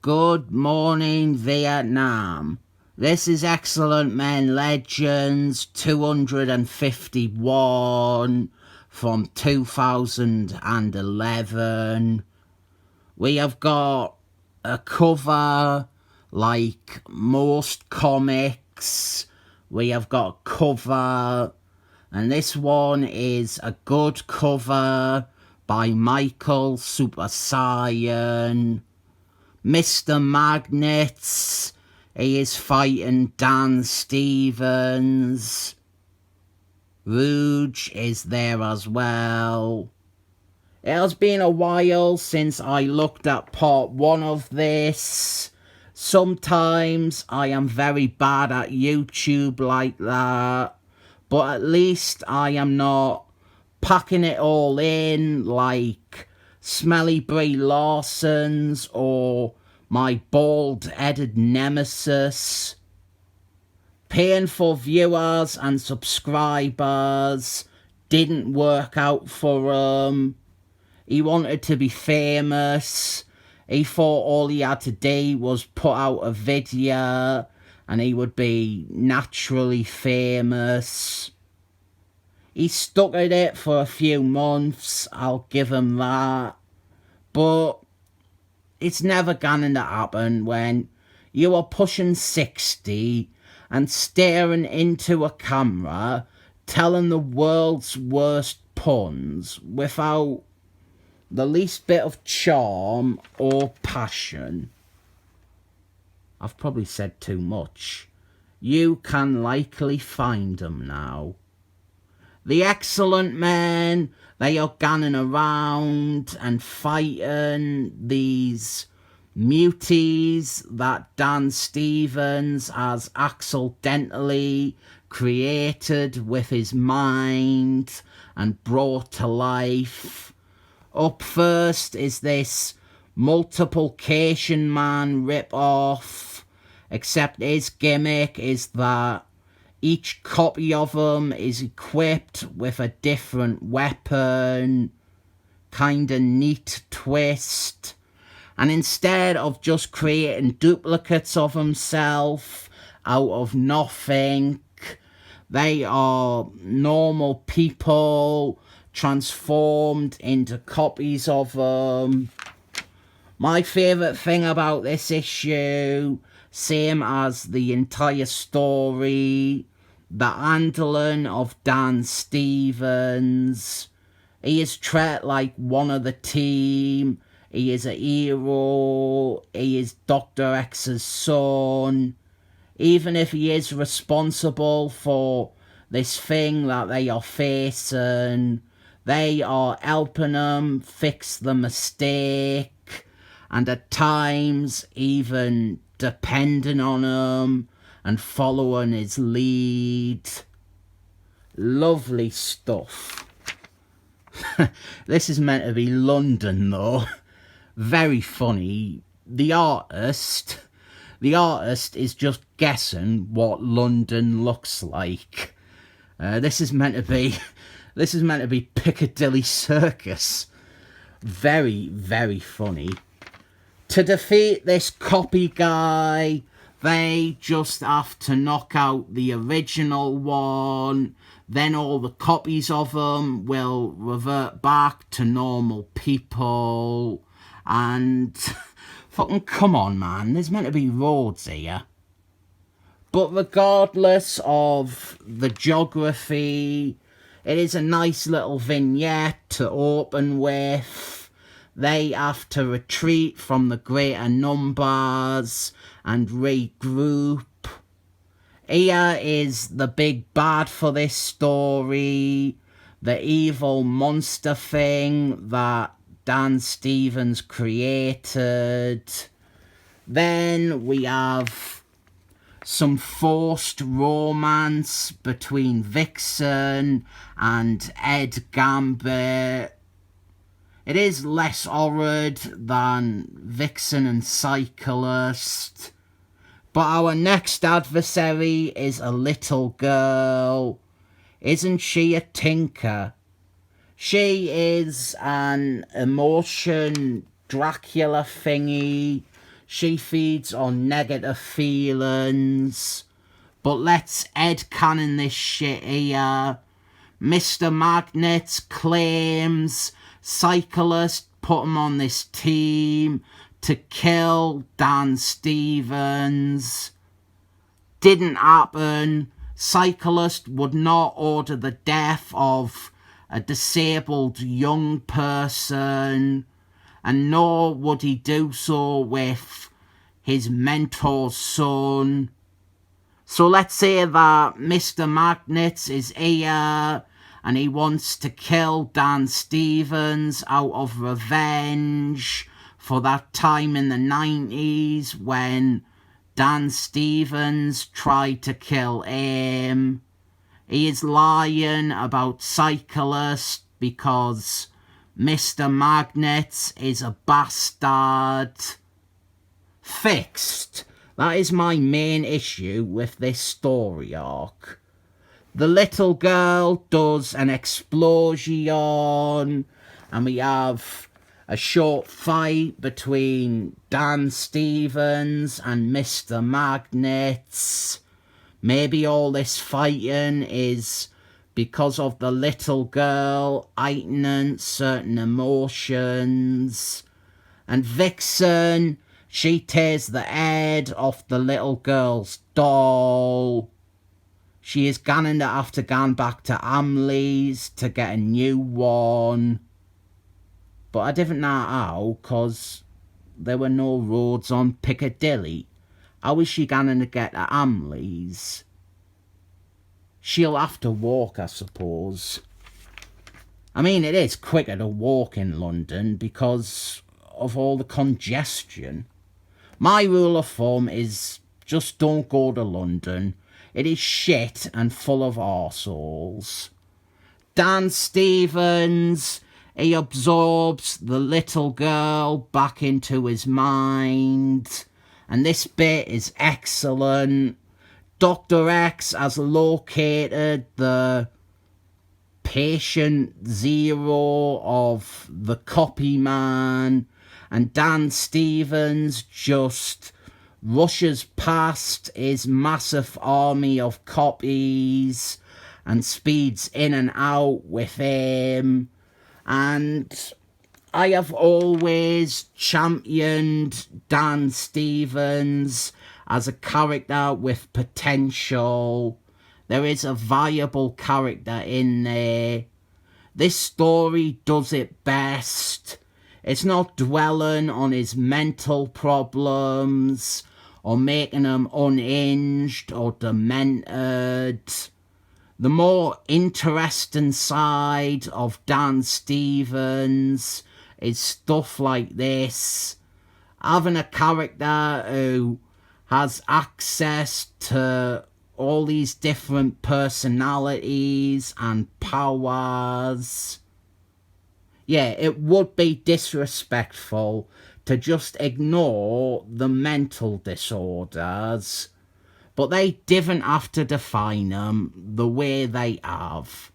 Good morning, Vietnam. This is Excellent Men Legends 251 from 2011. We have got a cover like most comics. We have got a cover, and this one is a good cover by Michael Super Saiyan. Mr. Magnets, he is fighting Dan Stevens. Rouge is there as well. It has been a while since I looked at part 1 of this. Sometimes I am very bad at YouTube like that, but at least I am not packing it all in like Smelly Brie Larson's or my bald-headed nemesis. Paying for viewers and subscribers didn't work out for him. He wanted to be famous. He thought all he had to do was put out a video and he would be naturally famous. He stuck at it for a few months, I'll give him that. But it's never going to happen when you are pushing 60 and staring into a camera, telling the world's worst puns without the least bit of charm or passion. I've probably said too much. You can likely find them now. The Excellent Men, they are gunning around and fighting these muties that Dan Stevens has accidentally created with his mind and brought to life. Up first is this multiplication man rip-off, except his gimmick is that each copy of him is equipped with a different weapon. Kinda neat twist. And instead of just creating duplicates of himself out of nothing, they are normal people transformed into copies of them. My favourite thing about this issue, same as the entire story, the handling of Dan Stevens. He is treated like one of the team. He is a hero. He is Dr. X's son. Even if he is responsible for this thing that they are facing, they are helping him fix the mistake, and at times even depending on him and following his lead. Lovely stuff. This is meant to be London though. Very funny. The artist is just guessing what London looks like. This is meant to be Piccadilly Circus. Very, very funny. To defeat this copy guy, they just have to knock out the original one. Then all the copies of them will revert back to normal people. And fucking come on, man. There's meant to be roads here. But regardless of the geography, it is a nice little vignette to open with. They have to retreat from the greater numbers and regroup. Here is the big bad for this story, the evil monster thing that Dan Stevens created. Then we have some forced romance between Vixen and Ed Gambit. It is less horrid than Vixen and Cyclist. But our next adversary is a little girl. Isn't she a tinker? She is an emotion Dracula thingy. She feeds on negative feelings. But let's headcanon this shit here. Mr. Magnet claims Cyclist put him on this team to kill Dan Stevens. Didn't happen. Cyclist would not order the death of a disabled young person, and nor would he do so with his mentor's son. So let's say that Mr. Magnet is here and he wants to kill Dan Stevens out of revenge for that time in the 90s when Dan Stevens tried to kill him. He is lying about Cyclist because Mr. Magnet is a bastard. Fixed. That is my main issue with this story arc. The little girl does an explosion, and we have a short fight between Dan Stevens and Mr. Magnet. Maybe all this fighting is because of the little girl heightening certain emotions. And Vixen, she tears the head off the little girl's doll. She is going to have to go back to Hamley's to get a new one. But I didn't know how, because there were no roads on Piccadilly. How is she going to get to Hamley's? She'll have to walk, I suppose. I mean, it is quicker to walk in London because of all the congestion. My rule of thumb is just don't go to London. It is shit and full of arseholes. Dan Stevens, he absorbs the little girl back into his mind. And this bit is excellent. Dr. X has located the patient zero of the copy man. And Dan Stevens just rushes past his massive army of copies and speeds in and out with him. And I have always championed Dan Stevens as a character with potential. There is a viable character in there. This story does it best. It's not dwelling on his mental problems or making him unhinged or demented. The more interesting side of Dan Stevens is stuff like this. Having a character who has access to all these different personalities and powers. Yeah, it would be disrespectful to just ignore the mental disorders, but they didn't have to define them the way they have.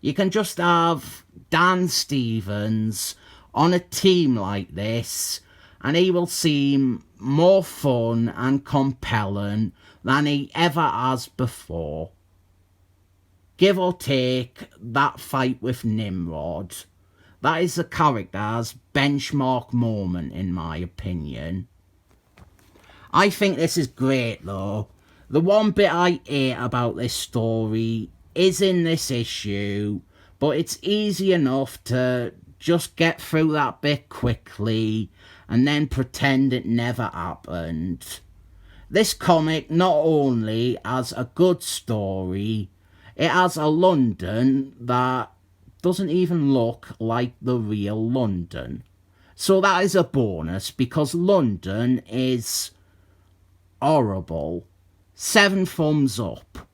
You can just have Dan Stevens on a team like this, and he will seem more fun and compelling than he ever has before. Give or take that fight with Nimrod. That is the character's benchmark moment, in my opinion. I think this is great, though. The one bit I hate about this story is in this issue, but it's easy enough to just get through that bit quickly and then pretend it never happened. This comic not only has a good story, it has a London that doesn't even look like the real London. So that is a bonus, because London is horrible. 7 thumbs up.